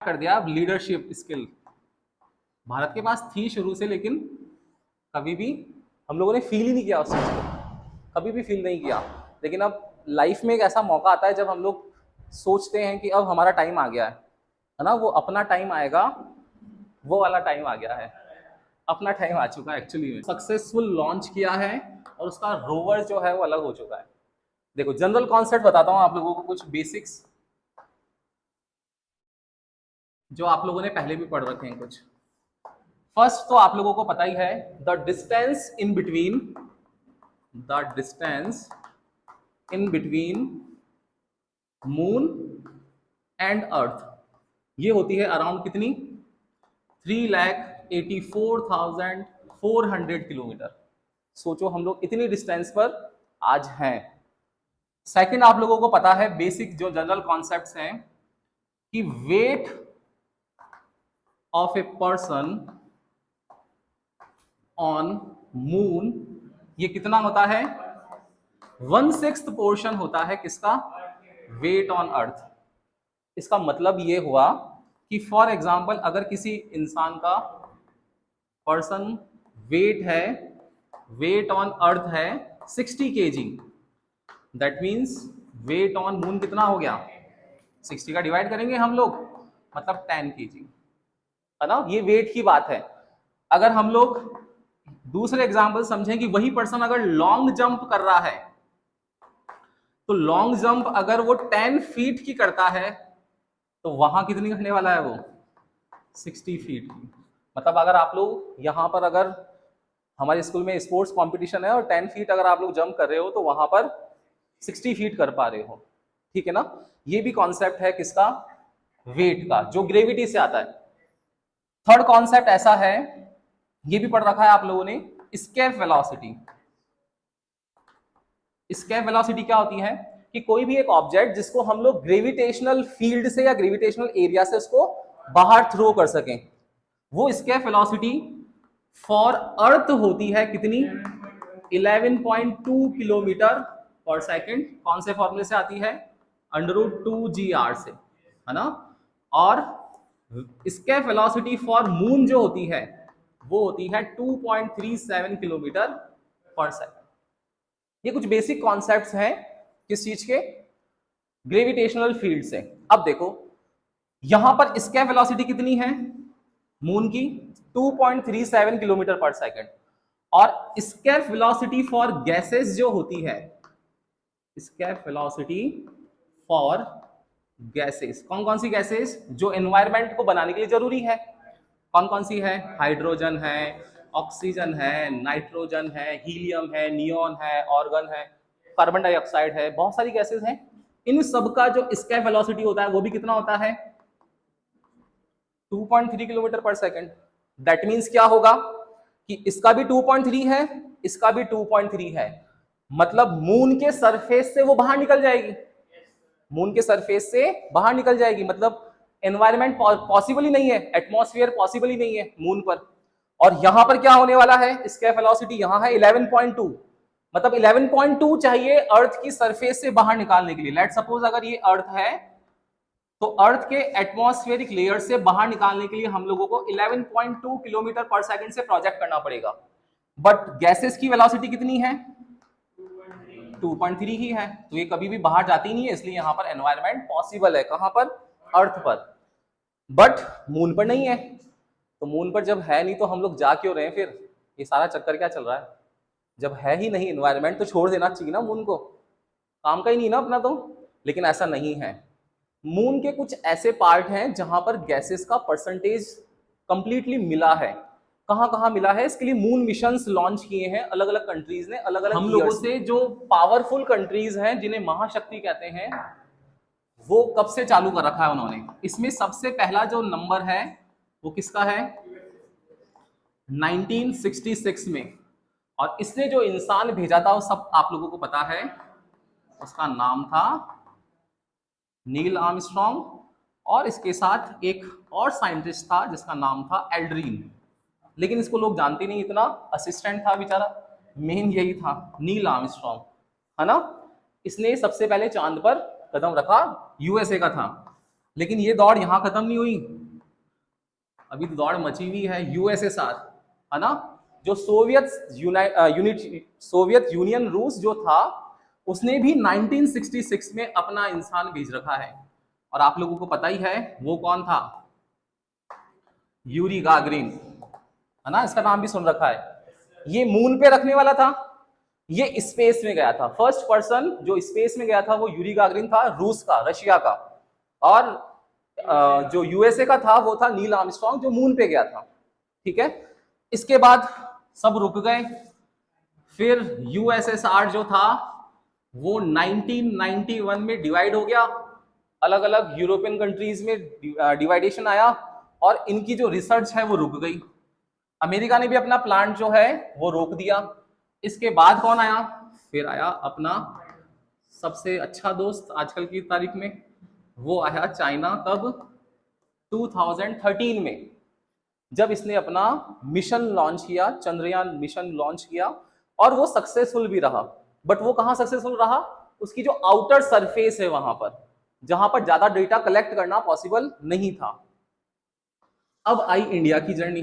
कर दिया leadership skill. Bharat के पास थी शुरू से, लेकिन कभी भी हम लोगों ने फील ही नहीं किया उस चीज़ को, कभी भी फील नहीं किया। लेकिन अब लाइफ में एक ऐसा मौका आता है जब हम लोग सोचते हैं कि अब हमारा टाइम आ गया है ना, वो अपना टाइम आएगा, वो वाला टाइम आ गया है, अपना टाइम आ चुका है एक्चुअली में। सक्सेसफुल लॉन्च किया है और उसका रोवर जो है वो अलग हो चुका है। देखो जनरल कॉन्सेप्ट बताता हूँ आप लोगों को, कुछ बेसिक्स जो आप लोगों ने पहले भी पढ़ रखे हैं कुछ। फर्स्ट तो आप लोगों को पता ही है, the distance in between moon and earth, ये होती है अराउंड कितनी, 3,84,400 किलोमीटर। सोचो हम लोग इतनी डिस्टेंस पर आज हैं। सेकंड आप लोगों को पता है बेसिक जो जनरल कॉन्सेप्ट्स हैं कि weight of a person on moon ये कितना होता है, 1/6 पोर्शन होता है किसका, वेट ऑन अर्थ। इसका मतलब ये हुआ कि फॉर एग्जांपल अगर किसी इंसान का पर्सन वेट ऑन अर्थ है 60 kg, that means weight on moon कितना हो गया, 60 का डिवाइड करेंगे हम लोग, मतलब 10 kg, है ना। ये वेट की बात है। अगर हम लोग दूसरे एग्जाम्पल समझें कि वही पर्सन अगर लॉन्ग जंप कर रहा है, तो लॉन्ग जंप अगर वो 10 फीट की करता है तो वहां कितनी करने वाला है वो, 60 फीट की। मतलब अगर आप लोग यहाँ पर, अगर हमारे स्कूल में स्पोर्ट्स कंपटीशन है और 10 फीट अगर आप लोग जंप कर रहे हो तो वहां पर 60 फीट कर पा रहे हो, ठीक है ना। ये भी कॉन्सेप्ट है किसका, वेट का, जो ग्रेविटी से आता है। थर्ड कॉन्सेप्ट ऐसा है, ये भी पढ़ रखा है आप लोगों ने, एस्केप वेलोसिटी। एस्केप वेलोसिटी क्या होती है कि कोई भी एक ऑब्जेक्ट जिसको हम लोग ग्रेविटेशनल फील्ड से या ग्रेविटेशनल एरिया से उसको बाहर थ्रो कर सकें, वो एस्केप वेलोसिटी फॉर अर्थ होती है कितनी, 11.2 किलोमीटर पर सेकेंड। कौन से फॉर्मूले से आती है, √2gr से, है ना। और एस्केप वेलोसिटी फॉर मून जो होती है वो होती है 2.37 किलोमीटर पर सेकेंड। ये कुछ बेसिक कॉन्सेप्ट्स हैं किस चीज के, ग्रेविटेशनल फील्ड से। अब देखो यहां पर एस्केप वेलोसिटी कितनी है मून की, 2.37 किलोमीटर पर सेकेंड। और एस्केप वेलोसिटी फॉर गैसेस जो होती है, एस्केप वेलोसिटी फॉर गैसेस, कौन कौन सी गैसेस जो एनवायरनमेंट को बनाने के लिए जरूरी है, कौन कौन सी है, हाइड्रोजन है, ऑक्सीजन है, नाइट्रोजन है, हीलियम है, नियॉन है, ऑर्गन है, कार्बन डाइऑक्साइड है, बहुत सारी गैसेस हैं। इन सब का जो एस्केप वेलोसिटी होता है वो भी कितना होता है, 2.3 किलोमीटर पर सेकेंड। दैट मीन्स क्या होगा कि इसका भी 2.3 है, इसका भी 2.3 है, मतलब मून के सरफेस से वो बाहर निकल जाएगी, मून के सरफेस से बाहर निकल जाएगी। मतलब एनवायरनमेंट पॉसिबल ही नहीं है, एटमॉस्फेयर पॉसिबल ही नहीं है मून पर। और यहां पर क्या होने वाला है, एस्केप वेलोसिटी यहां है 11.2, मतलब 11.2 चाहिए अर्थ की सरफेस से बाहर निकालने के लिए। लेट सपोज अगर ये अर्थ है तो अर्थ के एटमॉस्फेरिक लेयर से बाहर निकालने के लिए हम लोगों को 11.2 किलोमीटर पर सेकंड से प्रोजेक्ट करना पड़ेगा। बट गैसेस की वेलोसिटी कितनी है, 2.3 ही है, तो ये कभी भी बाहर जाती नहीं है, इसलिए यहां पर एनवायरनमेंट पॉसिबल है, कहां पर, अर्थ पर। बट मून पर नहीं है, तो मून पर जब है नहीं तो हम लोग जा क्यों रहे हैं फिर, ये सारा चक्कर क्या चल रहा है। जब है ही नहीं एनवायरनमेंट तो छोड़ देना चाहिए ना मून को, काम का ही नहीं ना अपना तो। लेकिन ऐसा नहीं है, मून के कुछ ऐसे पार्ट हैं जहां पर गैसेस का परसेंटेज कंप्लीटली मिला है। कहां कहां मिला है, इसके लिए मून मिशंस लॉन्च किए हैं अलग अलग कंट्रीज ने, अलग अलग हम लोगों से। जो पावरफुल कंट्रीज हैं जिन्हें महाशक्ति कहते हैं, वो कब से चालू कर रखा है उन्होंने। इसमें सबसे पहला जो नंबर है वो किसका है, 1966 में। और इसने जो इंसान भेजा था वो सब आप लोगों को पता है, उसका नाम था नील आर्मस्ट्रॉन्ग। और इसके साथ एक और साइंटिस्ट था जिसका नाम था एल्ड्रीन, लेकिन इसको लोग जानते नहीं इतना, असिस्टेंट था बेचारा, मेन यही था नील आर्मस्ट्रॉन्ग, है ना। इसने सबसे पहले चांद पर कदम रखा, यूएसए का था। लेकिन ये दौड़ यहां खत्म नहीं हुई, अभी तो दौड़ मची हुई है यूएसएसआर, है ना। जो सोवियत यूनियन रूस जो था, उसने भी 1966 में अपना इंसान भेज रखा है। और आप लोगों को पता ही है वो कौन था, यूरी गागरिन, है ना, इसका नाम भी सुन रखा है। ये मून पे रखने वाला था, ये स्पेस में गया था। फर्स्ट पर्सन जो स्पेस में गया था वो यूरी गागरिन था, रूस का, रशिया का। और जो यूएसए का था वो था नील आर्मस्ट्रांग, जो मून पे गया था। ठीक है, इसके बाद सब रुक गए। फिर यूएसएसआर जो था वो 1991 में डिवाइड हो गया, अलग अलग यूरोपियन कंट्रीज में डिवाइडेशन आया, और इनकी जो रिसर्च है वो रुक गई। अमेरिका ने भी अपना प्लांट जो है वो रोक दिया। इसके बाद कौन आया, फिर आया अपना सबसे अच्छा दोस्त आजकल की तारीख में, वो आया चाइना। कब, 2013 में, जब इसने अपना मिशन लॉन्च किया, चंद्रयान मिशन लॉन्च किया, और वो सक्सेसफुल भी रहा। बट वो कहां सक्सेसफुल रहा, उसकी जो आउटर सरफेस है वहां पर, जहां पर ज्यादा डेटा कलेक्ट करना पॉसिबल नहीं था। अब आई इंडिया की जर्नी।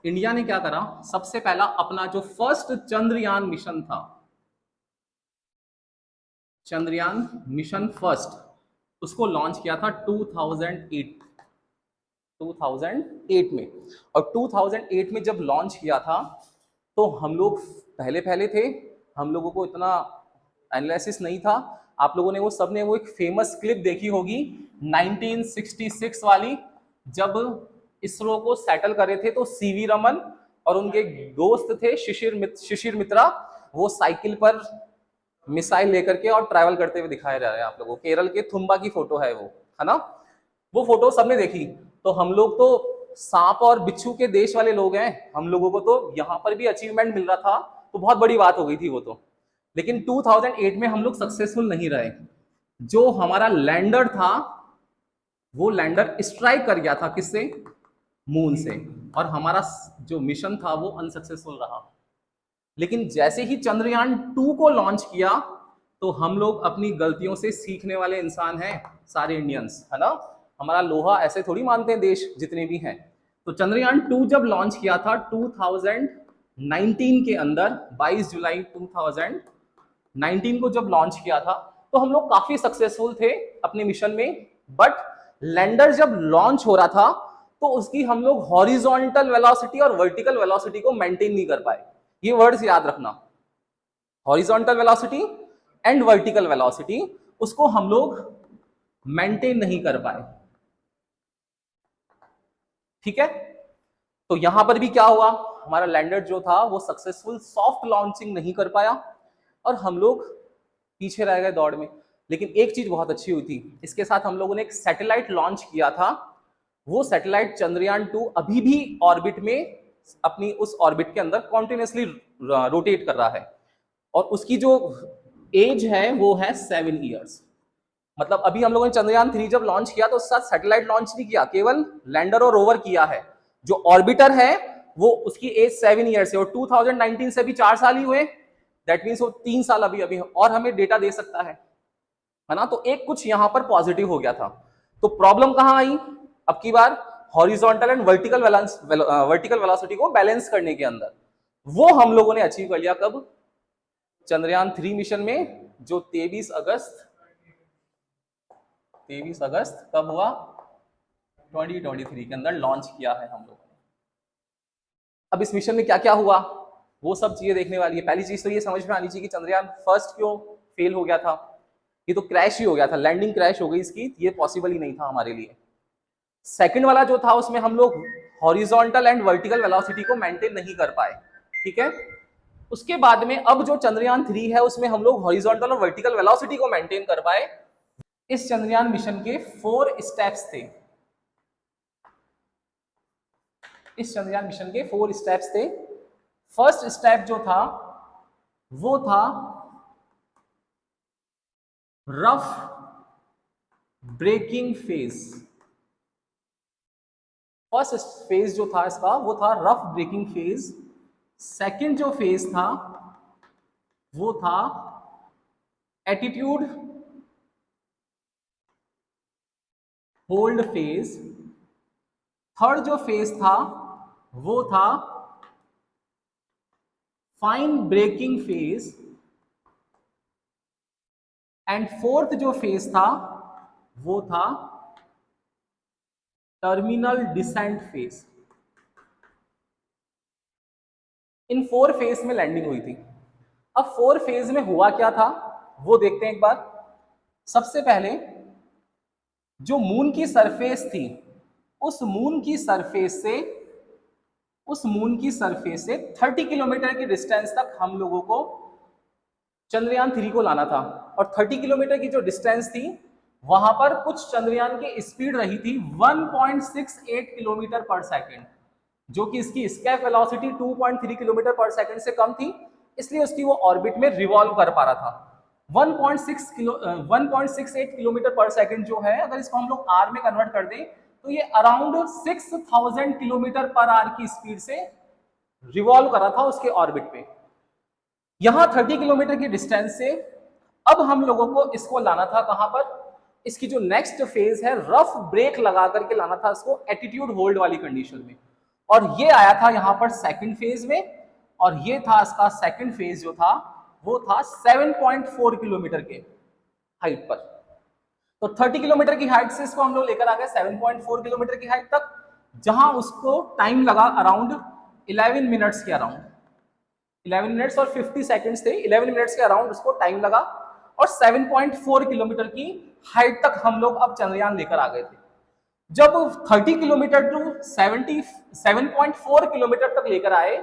इंडिया ने क्या करा, सबसे पहला अपना जो फर्स्ट चंद्रयान मिशन था, चंद्रयान मिशन फर्स्ट, उसको लॉन्च किया था 2008 में। और 2008 में जब लॉन्च किया था तो हम लोग पहले थे, हम लोगों को इतना एनालिसिस नहीं था। आप लोगों ने वो सबने वो एक फेमस क्लिप देखी होगी 1966 वाली, जब इसरो को सेटल करे थे तो सीवी रमन और उनके दोस्त थे शिशिर मित्रा, वो साइकिल पर मिसाइल लेकर के और ट्रैवल करते हुए दिखाया जा रहा है आप लोगों को। केरल के थुम्बा की फोटो है वो, है ना। वो फोटो सबने देखी। तो हम लोग तो सांप और बिच्छू के देश वाले लोग हैं, हम लोगों को तो यहाँ पर भी अचीवमेंट मिल रहा था, तो बहुत बड़ी बात हो गई थी वो तो। लेकिन 2008 में हम लोग सक्सेसफुल नहीं रहे। जो हमारा लैंडर था वो लैंडर स्ट्राइक कर गया था, किससे, मून से, और हमारा जो मिशन था वो अनसक्सेसफुल रहा। लेकिन जैसे ही चंद्रयान 2 को लॉन्च किया तो हम लोग अपनी गलतियों से सीखने वाले इंसान हैं सारे इंडियंस, है ना। हमारा लोहा ऐसे थोड़ी मानते हैं देश जितने भी हैं। तो चंद्रयान 2 जब लॉन्च किया था 2019 के अंदर, 22 जुलाई 2019 को जब लॉन्च किया था, तो हम लोग काफी सक्सेसफुल थे अपने मिशन में। बट लैंडर जब लॉन्च हो रहा था तो उसकी हम लोग हॉरिजॉन्टल वेलोसिटी और वर्टिकल वेलोसिटी को मेंटेन नहीं कर पाए। ये वर्ड्स याद रखना, horizontal velocity and vertical velocity, उसको हम लोग मेंटेन नहीं कर पाए। ठीक है, तो यहां पर भी क्या हुआ, हमारा लैंडर जो था वो सक्सेसफुल सॉफ्ट लॉन्चिंग नहीं कर पाया और हम लोग पीछे रह गए दौड़ में। लेकिन एक चीज बहुत अच्छी हुई थी, इसके साथ हम लोगों ने एक सैटेलाइट लॉन्च किया था। वो सैटेलाइट चंद्रयान 2 अभी भी ऑर्बिट में, अपनी उस ऑर्बिट के अंदर कॉन्टिन्यूसली रोटेट कर रहा है, और उसकी जो एज है वो है 7 ईयर्स। मतलब अभी हम लोगों ने चंद्रयान 3 जब लॉन्च किया तो उसके साथ सैटेलाइट लॉन्च नहीं किया, केवल लैंडर और रोवर किया है। जो ऑर्बिटर है वो, उसकी एज 7 ईयर्स है, और 2019 से भी 4 साल ही हुए, दैट मीन्स वो 3 साल अभी और हमें डेटा दे सकता है ना। तो एक कुछ यहां पर पॉजिटिव हो गया था। तो प्रॉब्लम कहां आई अब की बार, हॉरिजॉन्टल एंड वर्टिकल वेलोसिटी को बैलेंस करने के अंदर। वो हम लोगों ने अचीव कर लिया कब, चंद्रयान 3 मिशन में, जो 23 अगस्त कब हुआ, 2023 के अंदर लॉन्च किया है हम लोगों ने। अब इस मिशन में क्या क्या हुआ वो सब चीजें देखने वाली है। पहली चीज तो ये समझ में आनी चाहिए कि चंद्रयान फर्स्ट क्यों फेल हो गया था। ये तो क्रैश ही हो गया था, लैंडिंग क्रैश हो गई इसकी, ये पॉसिबल ही नहीं था हमारे लिए। सेकंड वाला जो था उसमें हम लोग हॉरिजॉन्टल एंड वर्टिकल वेलोसिटी को मेंटेन नहीं कर पाए। ठीक है, उसके बाद में अब जो चंद्रयान 3 है उसमें हम लोग हॉरिजॉन्टल और वर्टिकल वेलोसिटी को मेंटेन कर पाए। इस चंद्रयान मिशन के 4 स्टेप्स थे। इस चंद्रयान मिशन के 4 स्टेप्स थे। फर्स्ट स्टेप जो था वो था rough braking phase. First phase जो था इसका वो था रफ ब्रेकिंग फेज। सेकंड जो फेज था वो था एटीट्यूड होल्ड फेज। थर्ड जो फेज था वो था fine braking phase. And fourth जो फेज था वो था टर्मिनल डिसेंट फेज। इन 4 फेज में लैंडिंग हुई थी। अब 4 फेज में हुआ क्या था वो देखते हैं एक बार। सबसे पहले जो मून की सरफेस थी उस मून की सरफेस से 30 किलोमीटर की डिस्टेंस तक हम लोगों को चंद्रयान 3 को लाना था। और 30 किलोमीटर की जो डिस्टेंस थी वहां पर कुछ चंद्रयान की स्पीड रही थी 1.68 किलोमीटर पर सेकेंड, जो कि इसकी स्केप वेलोसिटी 2.3 किलोमीटर पर सेकेंड से कम थी, इसलिए उसकी वो ऑर्बिट में रिवॉल्व कर पा रहा था। 1.68 किलोमीटर पर सेकेंड जो है, अगर इसको हम लोग आर में कन्वर्ट कर दें तो ये अराउंड 6000 किलोमीटर पर आवर की स्पीड से रिवॉल्व कर रहा था उसके ऑर्बिट पे। यहां 30 किलोमीटर की डिस्टेंस से अब हम लोगों को इसको लाना था कहां पर, इसकी जो नेक्स्ट फेज है रफ ब्रेक लगा करके लाना था इसको एटीट्यूड होल्ड वाली कंडीशन में। और ये आया था यहां पर सेकंड फेज में, और ये था इसका सेकंड फेज जो था वो था 7.4 किलोमीटर के हाइट पर। तो 30 किलोमीटर की हाइट से इसको हम लोग लेकर आ गए 7.4 किलोमीटर की हाइट तक, जहां उसको टाइम लगा अराउंड 11 मिनट्स के अराउंड। 11 मिनट्स और 50 सेकंड्स थे, 11 मिनट्स के अराउंड उसको टाइम लगा। और 7.4 किलोमीटर की हाइट तक हम लोग अब चंद्रयान लेकर आ गए थे। जब 30 किलोमीटर टू 7.4 किलोमीटर तक लेकर आए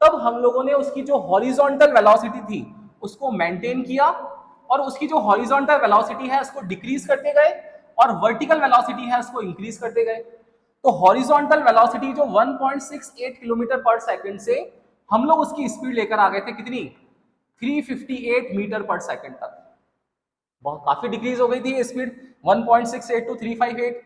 तब हम लोगों ने उसकी जो हॉरिजॉन्टल वेलोसिटी थी उसको मेंटेन किया, और उसकी जो हॉरिजॉन्टल वेलोसिटी है उसको डिक्रीज करते गए, और वर्टिकल वेलोसिटी है उसको इंक्रीज करते गए। तो हॉरिजॉन्टल वेलोसिटी जो 1.68 किलोमीटर पर सेकंड से हम लोग उसकी स्पीड लेकर आ गए थे कितनी, 358 मीटर पर सेकंड तक। बहुत काफी डिक्रीज हो गई थी स्पीड 1.68 टू 358।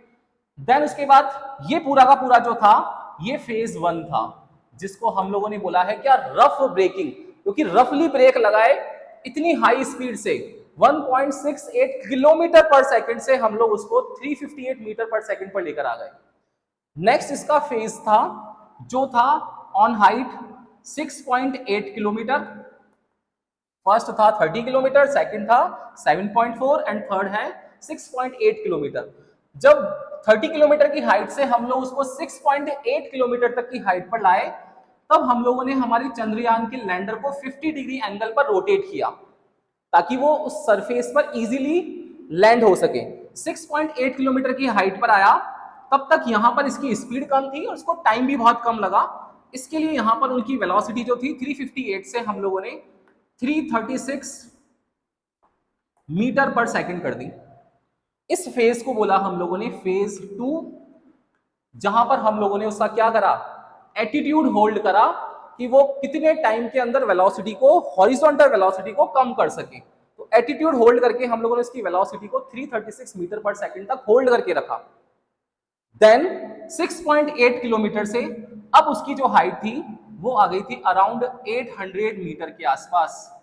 देन उसके बाद ये पूरा का पूरा जो था ये फेज 1 था, जिसको हम लोगों ने बोला है क्या, रफ ब्रेकिंग, क्योंकि रफली ब्रेक लगाए इतनी हाई स्पीड से 1.68 किलोमीटर पर सेकंड से हम लोग उसको 358 मीटर पर सेकंड पर लेकर आ गए। नेक्स्ट इसका फेज था जो था ऑन हाइट 6.8 किलोमीटर। फर्स्ट था 30 किलोमीटर, सेकंड था 7.4 एंड थर्ड है 6.8 किलोमीटर। जब 30 किलोमीटर की हाइट से हम लोग उसको 6.8 किलोमीटर तक की हाइट पर लाए तब हम लोगों ने हमारी चंद्रयान के लैंडर को 50 डिग्री एंगल पर रोटेट किया ताकि वो उस सरफेस पर इजीली लैंड हो सके। 6.8 किलोमीटर की हाइट पर आया, तब तक यहां पर इसकी स्पीड कम थी और उसको टाइम भी बहुत कम लगा। इसके लिए यहां पर उनकी वेलोसिटी जो थी 358 से हम लोगों ने 336 मीटर पर सेकंड कर दी। इस फेज को बोला हम लोगों ने फेज 2, जहां पर हम लोगों ने उसका क्या करा, एटीट्यूड होल्ड करा कि वो कितने टाइम के अंदर वेलोसिटी को, हॉरिजॉन्टल वेलोसिटी को कम कर सके। तो एटीट्यूड होल्ड करके हम लोगों ने इसकी वेलोसिटी को 336 मीटर पर सेकंड तक होल्ड करके रखा। देन 6.8 किलोमीटर से अब उसकी जो हाइट थी वो आ गई थी अराउंड 800 मीटर के आसपास,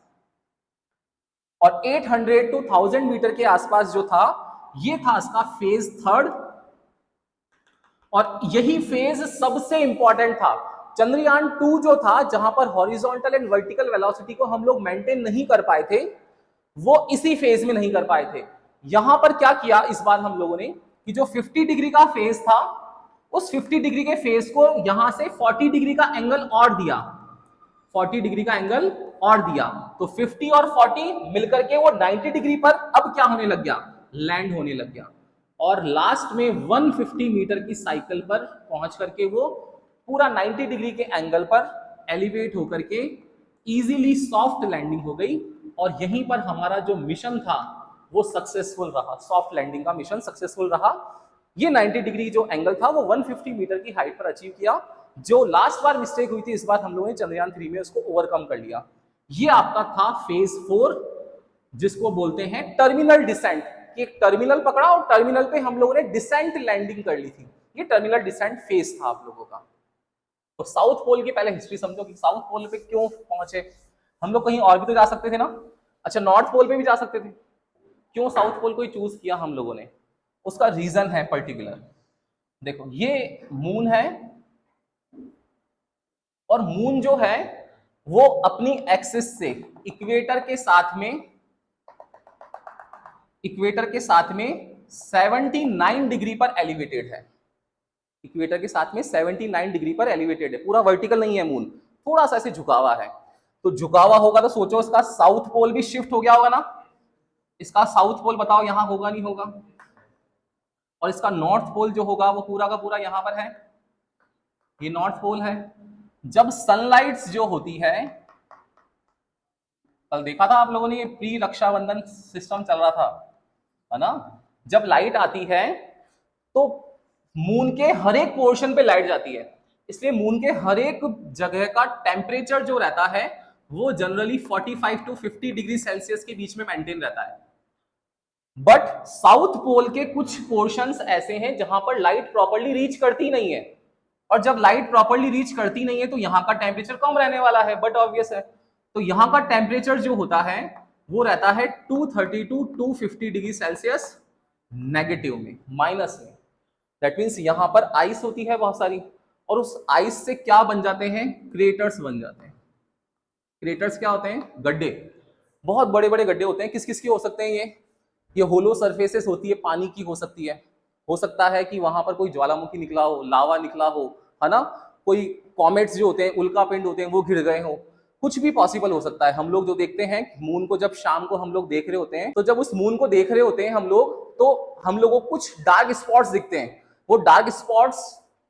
और 800 टू 1000 मीटर के आसपास जो था ये था इसका फेज 3। और यही फेज सबसे इंपॉर्टेंट था। चंद्रयान 2 जो था, जहां पर हॉरिजॉन्टल एंड वर्टिकल वेलोसिटी को हम लोग मेंटेन नहीं कर पाए थे, वो इसी फेज में नहीं कर पाए थे। यहां पर क्या किया इस बार हम लोगों ने कि जो 50 डिग्री का फेज था उस 50 डिग्री के फेज को यहां से 40 डिग्री का एंगल और दिया, 40 डिग्री का एंगल और दिया। तो 50 और 40 मिलकर के वो 90 डिग्री पर अब क्या होने लग गया, लैंड होने लग गया। और लास्ट में 150 मीटर की साइकिल पर पहुंच करके वो पूरा 90 डिग्री के एंगल पर एलिवेट होकर के इजीली सॉफ्ट लैंडिंग हो गई। और यहीं पर हमारा जो मिशन था वो सक्सेसफुल रहा, सॉफ्ट लैंडिंग का मिशन सक्सेसफुल रहा। ये 90 डिग्री जो एंगल था वो 150 मीटर की हाइट पर अचीव किया। जो लास्ट बार मिस्टेक हुई थी इस बार हम लोगों ने चंद्रयान 3 में उसको ओवरकम कर लिया। ये आपका था फेज 4, जिसको बोलते हैं टर्मिनल डिसेंट। एक टर्मिनल पकड़ा और टर्मिनल पे हम लोगों ने डिसेंट लैंडिंग कर ली थी। ये टर्मिनल डिसेंट फेज था आप लोगों का। तो साउथ पोल की पहले हिस्ट्री समझो कि साउथ पोल पे क्यों पहुंचे। हम लोग कहीं और भी तो जा सकते थे ना, अच्छा नॉर्थ पोल पे भी जा सकते थे, क्यों साउथ पोल को ही चूज किया हम लोगों ने। उसका रीजन है पर्टिकुलर। देखो ये मून है, और मून जो है वो अपनी एक्सिस से इक्वेटर के साथ में 79 डिग्री पर एलिवेटेड है। इक्वेटर के साथ में 79 डिग्री पर एलिवेटेड है, पूरा वर्टिकल नहीं है मून, थोड़ा सा ऐसे झुका हुआ है। तो झुका हुआ होगा तो सोचो इसका साउथ पोल भी शिफ्ट हो गया होगा ना। इसका साउथ पोल बताओ यहां होगा नहीं होगा, और इसका नॉर्थ पोल जो होगा वो पूरा का पूरा यहां पर है, ये नॉर्थ पोल है। जब सनलाइट जो होती है, कल देखा था आप लोगों ने, ये प्री रक्षाबंधन सिस्टम चल रहा था, है ना। जब लाइट आती है तो मून के हर एक पोर्शन पे लाइट जाती है, इसलिए मून के हर एक जगह का टेम्परेचर जो रहता है वो जनरली 45 टू 50 डिग्री सेल्सियस के बीच में मेंटेन रहता है। बट साउथ पोल के कुछ पोर्शंस ऐसे हैं जहां पर लाइट प्रॉपर्ली रीच करती नहीं है, और जब लाइट प्रॉपर्ली रीच करती नहीं है तो यहां का टेम्परेचर कम रहने वाला है, बट ऑब्वियस है। तो यहां का टेम्परेचर जो होता है वो रहता है 230 टू 250 डिग्री सेल्सियस नेगेटिव में, माइनस में। दैट मीन्स यहां पर आइस होती है बहुत सारी, और उस आइस से क्या बन जाते हैं, क्रेटर्स बन जाते हैं। क्रेटर्स क्या होते हैं, गड्ढे, बहुत बड़े बड़े गड्ढे होते हैं। किस किस के हो सकते हैं ये होलो सरफेसेस होती है, पानी की हो सकती है, हो सकता है कि वहां पर कोई ज्वालामुखी निकला हो, लावा निकला हो, है ना, कोई कॉमेट्स जो होते हैं, उल्का पिंड होते हैं, वो गिर गए हो, कुछ भी पॉसिबल हो सकता है। हम लोग जो देखते हैं मून को, जब शाम को हम लोग देख रहे होते हैं, तो जब उस मून को देख रहे होते हैं हम लोग, तो हम लोगों को कुछ डार्क स्पॉट्स दिखते हैं, वो डार्क स्पॉट्स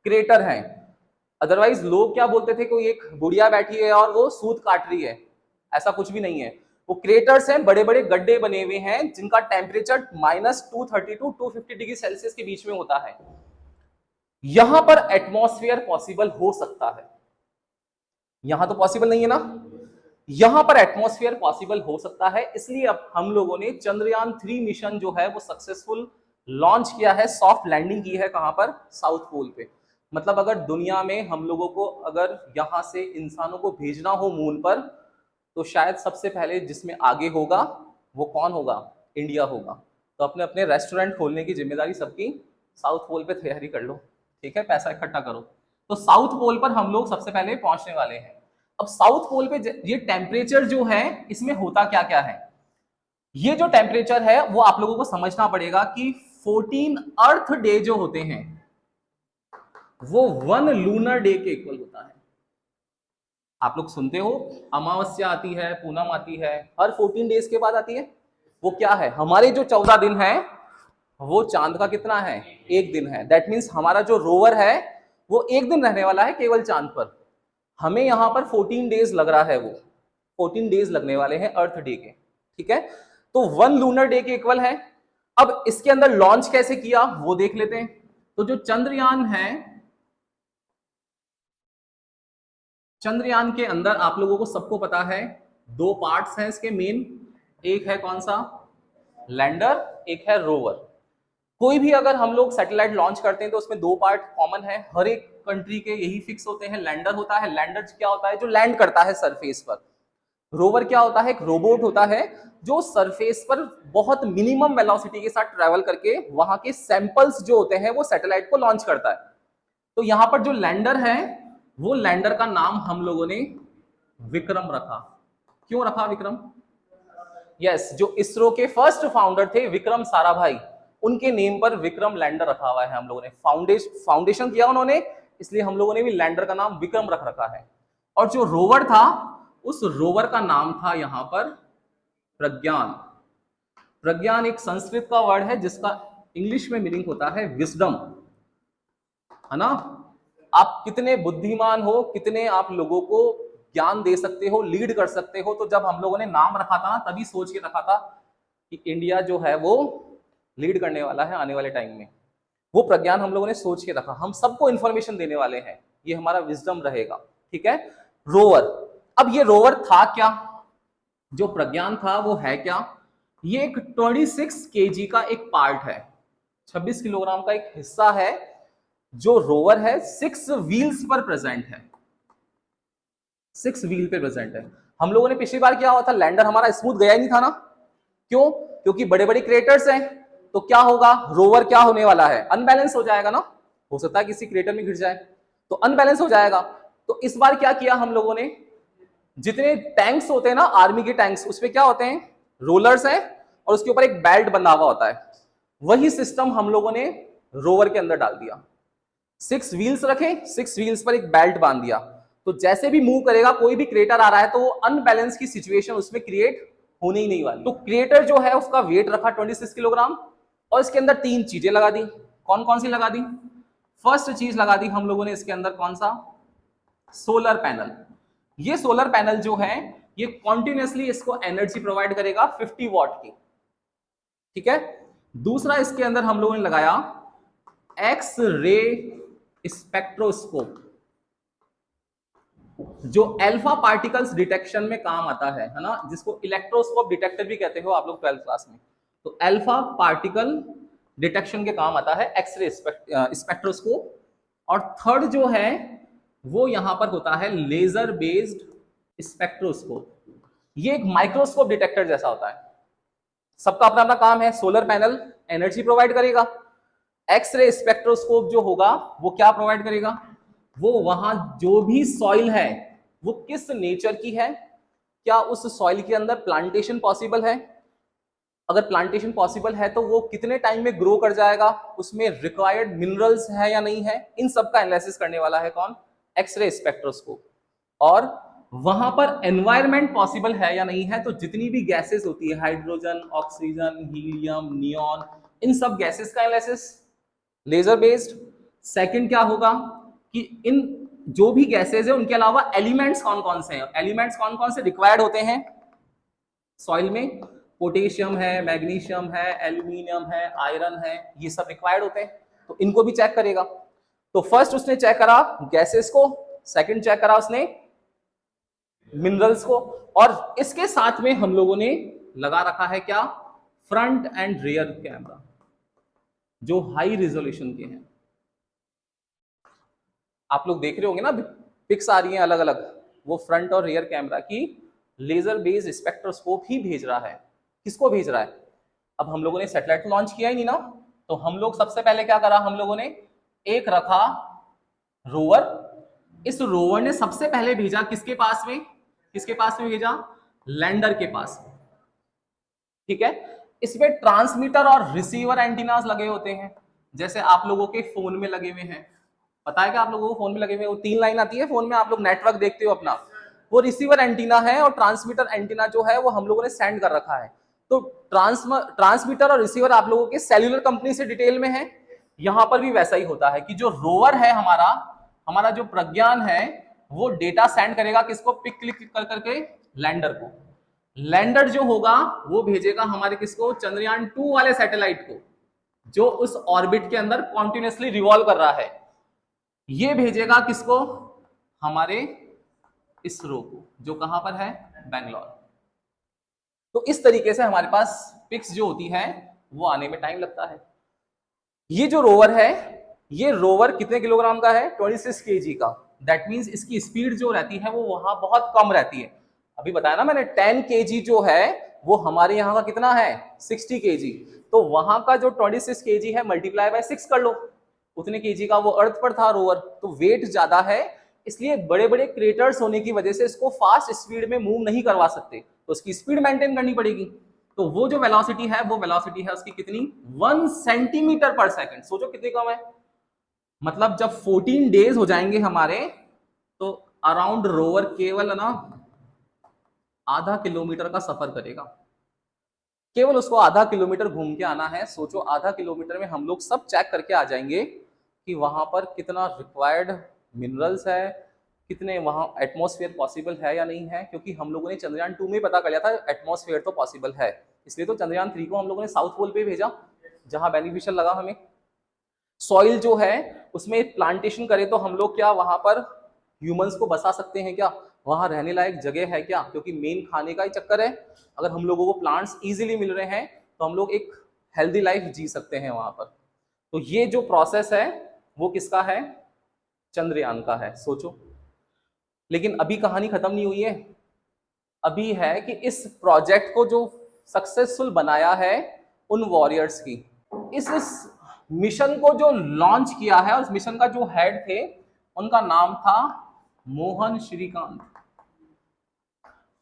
क्रेटर हैं। अदरवाइज लोग क्या बोलते थे, कोई एक बुढ़िया बैठी है और वो सूत काट रही है, ऐसा कुछ भी नहीं है। वो क्रेटर्स हैं, बड़े बड़े गड्ढे बने हुए हैं जिनका टेम्परेचर -230 टू 250 डिग्री सेल्सियस के बीच में होता है। यहां पर एटमॉस्फेयर पॉसिबल हो सकता है, यहां तो पॉसिबल नहीं है ना, यहां पर एटमॉस्फेयर पॉसिबल हो सकता है। इसलिए अब हम लोगों ने चंद्रयान 3 मिशन जो है वो सक्सेसफुल लॉन्च किया है, सॉफ्ट लैंडिंग की है, कहां पर, साउथ पोल पे। मतलब अगर दुनिया में हम लोगों को अगर यहां से इंसानों को भेजना हो मून पर, तो शायद सबसे पहले जिसमें आगे होगा वो कौन होगा, इंडिया होगा। तो अपने अपने रेस्टोरेंट खोलने की जिम्मेदारी सबकी, साउथ पोल पे तैयारी कर लो, ठीक है, पैसा इकट्ठा करो। तो साउथ पोल पर हम लोग सबसे पहले पहुंचने वाले हैं। अब साउथ पोल पे ये टेम्परेचर जो है, इसमें होता क्या क्या है, ये जो टेम्परेचर है वो आप लोगों को समझना पड़ेगा कि 14 अर्थ डे जो होते हैं वो 1 लूनर डे के इक्वल होता है। आप लोग सुनते हो अमावस्या आती है, पूनम आती है, हर 14 डेज के बाद आती है। वो क्या है, हमारे जो 14 दिन है वो चांद का कितना है, 1 दिन है। दैट मीन्स हमारा जो रोवर है वो 1 दिन रहने वाला है केवल चांद पर। हमें यहां पर 14 डेज लग रहा है, वो 14 डेज लगने वाले हैं अर्थ डे के, ठीक है। तो 1 लूनर डे के इक्वल है। अब इसके अंदर लॉन्च कैसे किया वो देख लेते हैं। तो जो चंद्रयान है, चंद्रयान के अंदर आप लोगों को सबको पता है 2 पार्ट्स हैं इसके मेन, एक है कौन सा, लैंडर, एक है रोवर। कोई भी अगर हम लोग सैटेलाइट लॉन्च करते हैं तो उसमें 2 पार्ट कॉमन है, हर एक कंट्री के यही फिक्स होते हैं। लैंडर होता है, लैंडर क्या होता है, जो लैंड करता है सरफेस पर। रोवर क्या होता है, एक रोबोट होता है जो सरफेस पर बहुत मिनिमम वेलोसिटी के साथ ट्रेवल करके वहां के सैंपल्स जो होते हैं वो सैटेलाइट को लॉन्च करता है। तो यहां पर जो लैंडर है, वो लैंडर का नाम हम लोगों ने विक्रम रखा। क्यों रखा विक्रम, यस, जो इसरो के फर्स्ट फाउंडर थे विक्रम साराभाई, उनके नेम पर विक्रम लैंडर रखा हुआ है। हम लोगों ने फाउंडेशन किया उन्होंने, इसलिए हम लोगों ने भी लैंडर का नाम विक्रम रख रखा है। और जो रोवर था, उस रोवर का नाम था यहां पर प्रज्ञान। प्रज्ञान एक संस्कृत का वर्ड है जिसका इंग्लिश में मीनिंग होता है विजडम, है ना। आप कितने बुद्धिमान हो, कितने आप लोगों को ज्ञान दे सकते हो, लीड कर सकते हो। तो जब हम लोगों ने नाम रखा था ना, तभी सोच के रखा था कि इंडिया जो है वो लीड करने वाला है आने वाले टाइम में। वो प्रज्ञान हम लोगों ने सोच के रखा, हम सबको इंफॉर्मेशन देने वाले हैं, ये हमारा विजडम रहेगा, ठीक है। रोवर, अब ये रोवर था क्या, जो प्रज्ञान था वो है क्या, ये एक 26 केजी का एक पार्ट है, 26 किलोग्राम का एक हिस्सा है। जो रोवर है 6 व्हील्स पर प्रेजेंट है, 6 व्हील पे प्रेजेंट है। हम लोगों ने पिछली बार क्या हुआ था, लैंडर हमारा स्मूथ गया ही नहीं था ना, क्यों, क्योंकि बड़े बड़े क्रेटर्स हैं। तो क्या होगा, रोवर क्या होने वाला है, अनबैलेंस हो जाएगा ना, हो सकता है किसी क्रेटर में गिर जाए तो अनबैलेंस हो जाएगा। तो इस बार क्या किया हम लोगों ने, जितने टैंक्स होते हैं ना आर्मी के टैंक्स, उसमें क्या होते हैं, रोलर्स हैं और उसके ऊपर एक बेल्ट बंधा हुआ होता है, वही सिस्टम हम लोगों ने रोवर के अंदर डाल दिया। 6 व्हील्स रखे, 6 व्हील्स पर एक बेल्ट बांध दिया, तो जैसे भी मूव करेगा, कोई भी क्रेटर आ रहा है तो वो अनबैलेंस की सिचुएशन उसमें क्रिएट होने ही नहीं वाली। तो क्रिएटर जो है उसका वेट रखा 26 किलोग्राम और इसके अंदर 3 चीजें लगा दी। कौन कौन सी लगा दी, फर्स्ट चीज लगा दी हम लोगों ने इसके अंदर, कौन सा, सोलर पैनल। ये सोलर पैनल जो है ये कॉन्टिन्यूसली इसको एनर्जी प्रोवाइड करेगा 50 वॉट की, ठीक है। दूसरा इसके अंदर हम लोगों ने लगाया एक्स रे स्पेक्ट्रोस्कोप, जो अल्फा पार्टिकल्स डिटेक्शन में काम आता है ना, जिसको इलेक्ट्रोस्कोप डिटेक्टर भी कहते हो आप लोग 12th क्लास में। तो अल्फा पार्टिकल डिटेक्शन के काम आता है एक्सरे स्पेक्ट्रोस्कोप। और थर्ड जो है वो यहां पर होता है लेजर बेस्ड स्पेक्ट्रोस्कोप। ये एक माइक्रोस्कोप डिटेक्टर जैसा होता है, सबका अपना अपना काम है। सोलर पैनल एनर्जी प्रोवाइड करेगा, एक्सरे स्पेक्ट्रोस्कोप जो होगा वो क्या प्रोवाइड करेगा, वो वहां जो भी सॉइल है वो किस नेचर की है, क्या उस सॉइल के अंदर प्लांटेशन पॉसिबल है, अगर प्लांटेशन पॉसिबल है तो वो कितने टाइम में ग्रो कर जाएगा, उसमें रिक्वायर्ड मिनरल्स है या नहीं है, इन सब का एनालिसिस करने वाला है कौन, एक्सरे स्पेक्ट्रोस्कोप। और वहां पर एनवायरमेंट पॉसिबल है या नहीं है, तो जितनी भी गैसेस होती है, हाइड्रोजन, ऑक्सीजन, हीलियम, नियॉन, इन सब गैसेस का एनालिसिस लेजर बेस्ड। सेकंड क्या होगा कि इन जो भी गैसेस है उनके अलावा एलिमेंट्स कौन कौन से हैं, एलिमेंट्स कौन कौन से रिक्वायर्ड होते हैं सॉइल में, पोटेशियम है, मैग्नीशियम है, एल्यूमिनियम है, आयरन है, ये सब रिक्वायर्ड होते हैं, तो इनको भी चेक करेगा। तो फर्स्ट उसने चेक करा गैसेस को, सेकंड चेक करा उसने मिनरल्स को, और इसके साथ में हम लोगों ने लगा रखा है क्या, फ्रंट एंड रियर कैमरा जो हाई रिजोल्यूशन के हैं। आप लोग देख रहे होंगे ना पिक्स आ रही हैं अलग अलग, वो फ्रंट और रियर कैमरा की लेजर बेस्ड स्पेक्ट्रोस्कोप ही भेज रहा है। किसको भेज रहा है, अब हम लोगों ने सैटेलाइट लॉन्च किया ही नहीं ना, तो हम लोग सबसे पहले क्या करा, हम लोगों ने एक रखा रोवर। इस रोवर ने सबसे पहले भेजा किसके पास में, किसके पास में भेजा, लैंडर के पास में, ठीक है। इसमें ट्रांसमीटर और रिसीवर एंटीनास लगे होते हैं, जैसे आप लोगों के फोन में लगे हुए हैं, पता है कि आप लोगों को फोन में लगे हुए, वो 3 लाइन आती है फोन में, आप लोग नेटवर्क देखते हो अपना, वो रिसीवर एंटीना है, और ट्रांसमीटर एंटीना जो है वो हम लोगों ने सेंड कर रखा है। तो ट्रांसमीटर और रिसीवर आप लोगों के सेल्यूलर कंपनी से डिटेल में है। यहां पर भी वैसा ही होता है कि जो रोवर है हमारा, हमारा जो प्रज्ञान है, वो डेटा सेंड करेगा किसको, पिक क्लिक कर करके लैंडर को। लैंडर जो होगा वो भेजेगा हमारे किसको, चंद्रयान 2 वाले सैटेलाइट को, जो उस ऑर्बिट के अंदर कॉन्टिन्यूसली रिवॉल्व कर रहा है। ये भेजेगा किसको, हमारे इसरो को, जो कहां पर है, बेंगलोर। तो इस तरीके से हमारे पास पिक्स जो होती है वो आने में टाइम लगता है। ये जो रोवर है, ये रोवर कितने किलोग्राम का है, 26 केजी का। दैट मींस इसकी स्पीड जो रहती है वो वहां बहुत कम रहती है। अभी बताया ना मैंने, 10 केजी जो है वो हमारे यहाँ का कितना है, 60 केजी। तो वहां का जो 26 केजी है मल्टीप्लाई बाय 6 कर लो, उतने केजी का वो अर्थ पर था रोवर। तो वेट ज्यादा है, इसलिए बड़े बड़े क्रेटर्स होने की वजह से इसको फास्ट स्पीड में मूव नहीं करवा सकते, तो उसकी स्पीड मेंटेन करनी पड़ेगी। तो वो जो वेलोसिटी है, वो वेलोसिटी है उसकी कितनी, 1 सेंटीमीटर पर सेकंड। सोचो कितनी कम है, मतलब जब 14 डेज हो जाएंगे हमारे, तो अराउंड रोवर केवल ना आधा किलोमीटर का सफर करेगा, केवल उसको आधा किलोमीटर घूम के आना है। सोचो आधा किलोमीटर में हम लोग सब चेक करके आ जाएंगे कि वहां पर कितना रिक्वायर्ड मिनरल्स है, कितने वहां एटमॉस्फेयर पॉसिबल है या नहीं है, क्योंकि हम लोगों ने चंद्रयान 2 में पता कर लिया था एटमॉस्फेयर तो पॉसिबल है, इसलिए तो चंद्रयान 3 को हम लोगों ने साउथ पोल पे भेजा, जहां बेनिफिशियल लगा हमें। सॉइल जो है उसमें प्लांटेशन करें तो हम लोग क्या वहां पर ह्यूमंस को बसा सकते हैं क्या, वहां रहने लायक जगह है क्या, क्योंकि मेन खाने का ही चक्कर है। अगर हम लोगों को प्लांट्स इजीली मिल रहे हैं तो हम लोग एक हेल्दी लाइफ जी सकते हैं वहां पर। तो ये जो प्रोसेस है वो किसका है, चंद्रयान का है, सोचो। लेकिन अभी कहानी खत्म नहीं हुई है, अभी है कि इस प्रोजेक्ट को जो सक्सेसफुल बनाया है उन वॉरियर्स की, इस मिशन को जो लॉन्च किया है, उस मिशन का जो हेड थे उनका नाम था मोहन श्रीकांत।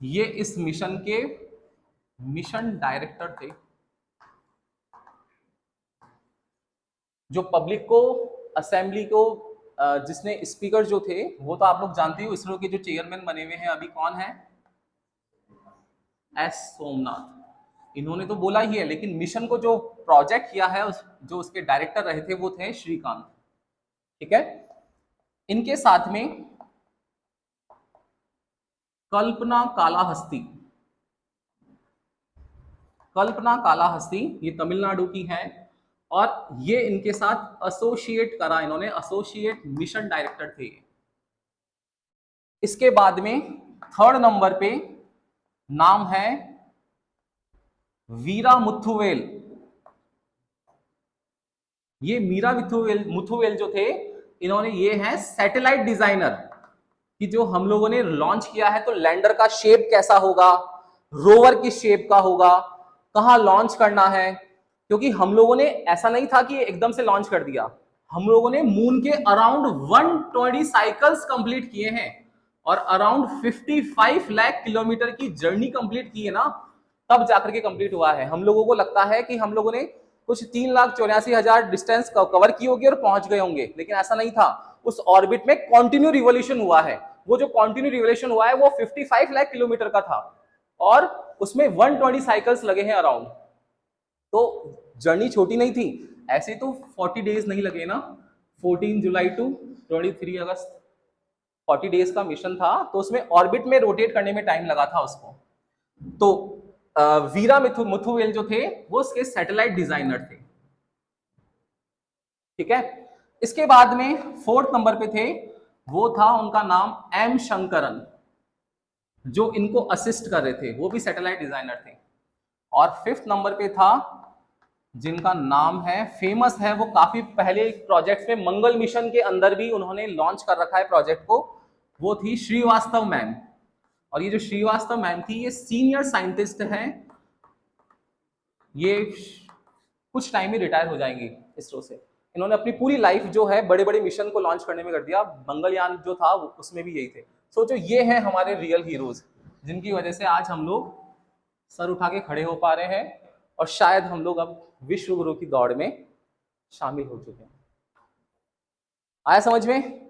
ये इस मिशन के मिशन डायरेक्टर थे। जो पब्लिक को, असेंबली को जिसने स्पीकर जो थे वो तो आप लोग जानते हो, इसरो के जो चेयरमैन बने हुए हैं अभी कौन है, एस सोमनाथ। इन्होंने तो बोला ही है, लेकिन मिशन को जो प्रोजेक्ट किया है जो उसके डायरेक्टर रहे थे वो थे श्रीकांत। ठीक है। इनके साथ में कल्पना कालाहस्ती, कल्पना कालाहस्ती ये तमिलनाडु की हैं और ये इनके साथ एसोसिएट करा इन्होंने, एसोसिएट मिशन डायरेक्टर थे। इसके बाद में थर्ड नंबर पे नाम है वीरा मुथुवेल। ये मीरा मुथुवेल जो थे, इन्होंने, ये हैं सैटेलाइट डिजाइनर, कि जो हम लोगों ने लॉन्च किया है तो लैंडर का शेप कैसा होगा, रोवर किस शेप का होगा, कहां लॉन्च करना है। क्योंकि हम लोगों ने ऐसा नहीं था कि एकदम से लॉन्च कर दिया, हम लोगों ने मून के अराउंड 120 साइकिल्स कंप्लीट किए हैं और अराउंड 55 लाख किलोमीटर की जर्नी कंप्लीट की है ना, तब जाकर के कंप्लीट हुआ है। हम लोगों को लगता है कि हम लोगों ने कुछ 3,84,000 डिस्टेंस कवर की होगी और पहुंच गए होंगे, लेकिन ऐसा नहीं था। उस ऑर्बिट में कंटिन्यू रिवोल्यूशन हुआ है। वो जो कंटिन्यू रिवोल्यूशन हुआ है वो 55 लाख किलोमीटर का था और उसमें 120 साइकिल्स लगे हैं अराउंड। तो जर्नी छोटी नहीं थी। ऐसे तो 40 डेज नहीं लगे ना, 14 जुलाई टू 23 अगस्त 40 डेज का मिशन था, तो उसमें ऑर्बिट में रोटेट करने में टाइम लगा था उसको। तो वीरा मुथुवेल जो थे वो उसके सैटेलाइट डिजाइनर थे। ठीक है। इसके बाद में फोर्थ नंबर पे थे, वो था उनका नाम एम शंकरन, जो इनको असिस्ट कर रहे थे, वो भी सैटेलाइट डिजाइनर थे। और फिफ्थ नंबर पे था जिनका नाम है, फेमस है, वो काफी पहले प्रोजेक्ट में, मंगल मिशन के अंदर भी उन्होंने लॉन्च कर रखा है प्रोजेक्ट को, वो थी श्रीवास्तव मैम। और ये जो श्रीवास्तव मैम थी, ये सीनियर साइंटिस्ट हैं, ये कुछ टाइम में रिटायर हो जाएंगी इसरो से। इन्होंने अपनी पूरी लाइफ जो है बड़े बड़े मिशन को लॉन्च करने में कर दिया। मंगलयान जो था उसमें भी यही थे। सोचो, ये हैं हमारे रियल हीरोज, जिनकी वजह से आज हम लोग सर उठा के खड़े हो पा रहे हैं और शायद हम लोग अब विश्व गुरु की दौड़ में शामिल हो चुके हैं। आया समझ में?